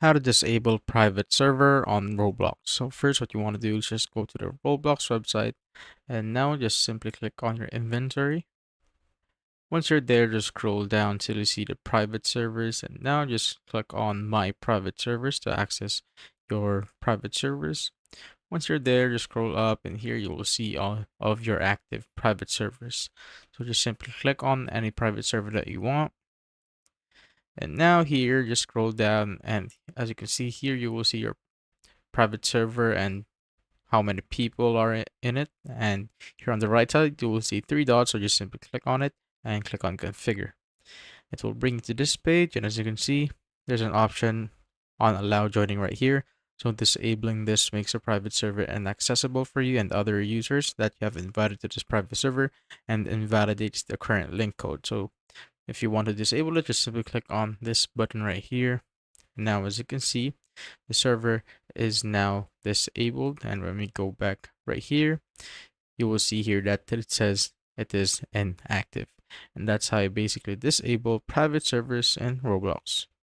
How to disable private server on Roblox. So first what you want to do is just go to the Roblox website and now just simply click on your inventory. Once you're there, just scroll down till you see the private servers and now just click on my private servers to access your private servers. Once you're there, just scroll up and here you will see all of your active private servers. So just simply click on any private server that you want. And now here, just scroll down and as you can see here, you will see your private server and how many people are in it. And here on the right side, you will see three dots. So just simply click on it and click on configure. It will bring you to this page. And as you can see, there's an option on allow joining right here. So disabling this makes a private server inaccessible for you and other users that you have invited to this private server and invalidates the current link code. So if you want to disable it, just simply click on this button right here. Now, as you can see, the server is now disabled. And when we go back right here, you will see here that it says it is inactive. And that's how you basically disable private servers in Roblox.